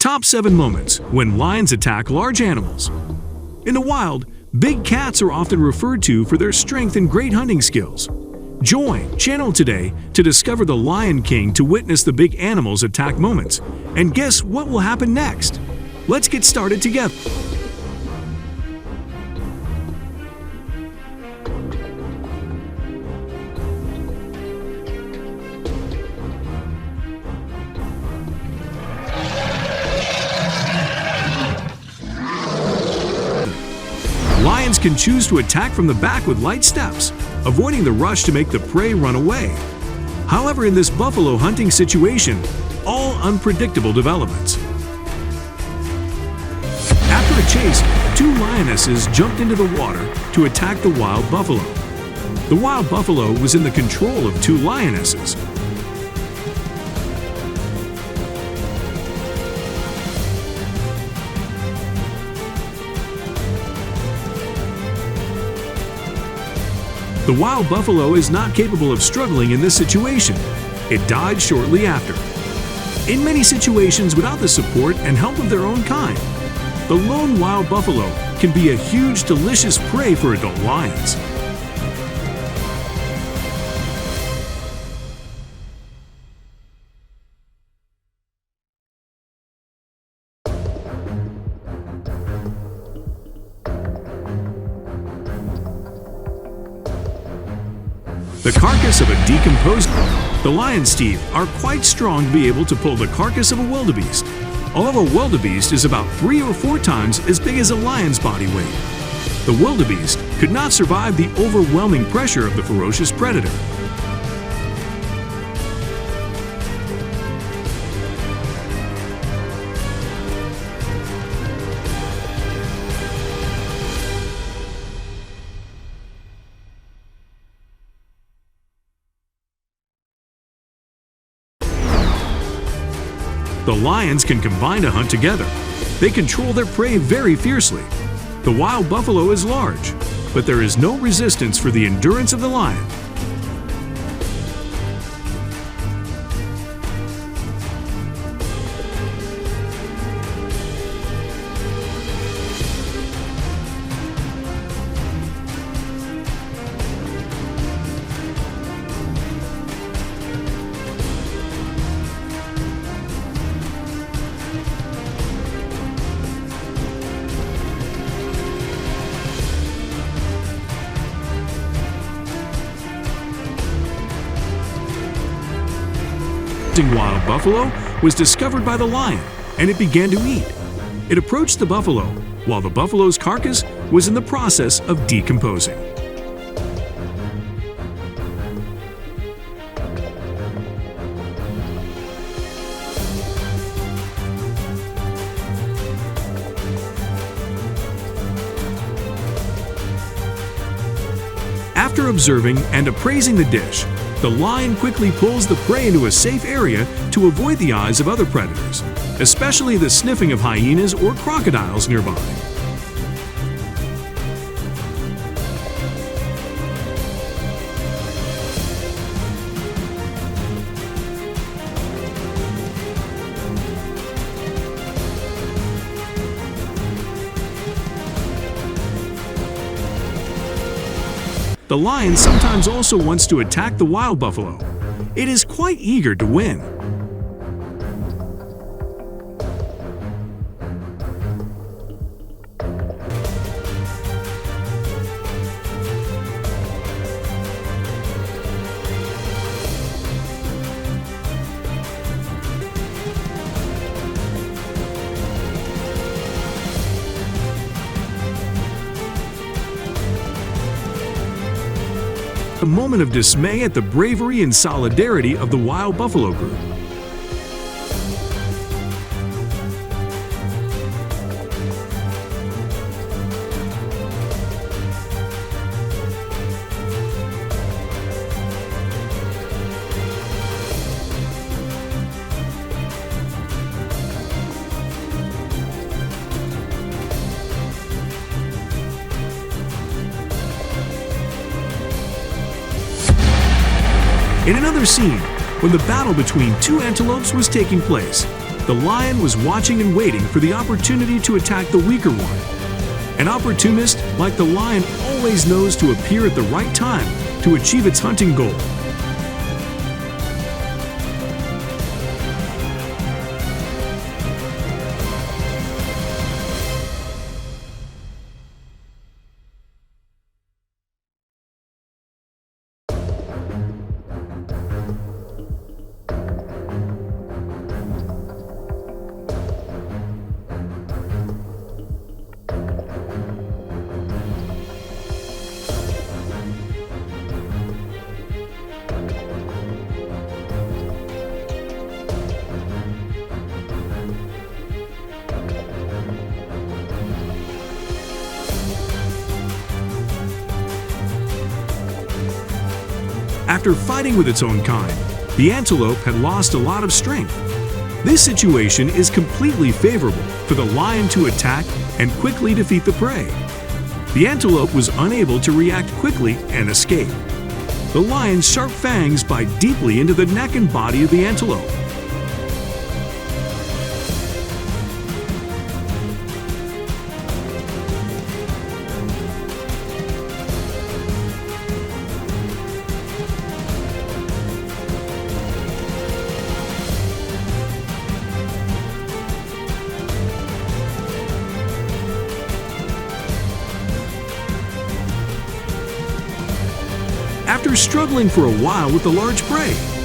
Top 7 moments when lions attack large animals. In the wild, big cats are often referred to for their strength and great hunting skills. Join Channel today to discover the Lion King to witness the big animals attack moments. And guess what will happen next? Let's get started together. Lions can choose to attack from the back with light steps, avoiding the rush to make the prey run away. However, in this buffalo hunting situation, all unpredictable developments. After a chase, 2 lionesses jumped into the water to attack the wild buffalo. The wild buffalo was in the control of 2 lionesses. The wild buffalo is not capable of struggling in this situation. It died shortly after. In many situations without the support and help of their own kind, the lone wild buffalo can be a huge, delicious prey for adult lions. The carcass of a decomposed. The lion's teeth are quite strong to be able to pull the carcass of a wildebeest. Although a wildebeest is about 3 or 4 times as big as a lion's body weight, the wildebeest could not survive the overwhelming pressure of the ferocious predator. The lions can combine to hunt together. They control their prey very fiercely. The wild buffalo is large, but there is no resistance for the endurance of the lion. Wild buffalo was discovered by the lion, and it began to eat. It approached the buffalo while the buffalo's carcass was in the process of decomposing. After observing and appraising the dish, the lion quickly pulls the prey into a safe area to avoid the eyes of other predators, especially the sniffing of hyenas or crocodiles nearby. The lion sometimes also wants to attack the wild buffalo. It is quite eager to win. A moment of dismay at the bravery and solidarity of the wild buffalo group. In another scene, when the battle between 2 antelopes was taking place, The lion was watching and waiting for the opportunity to attack the weaker one. An opportunist, like the lion, always knows to appear at the right time to achieve its hunting goal. After fighting with its own kind, the antelope had lost a lot of strength. This situation is completely favorable for the lion to attack and quickly defeat the prey. The antelope was unable to react quickly and escape. The lion's sharp fangs bite deeply into the neck and body of the antelope. After struggling for a while with the large prey,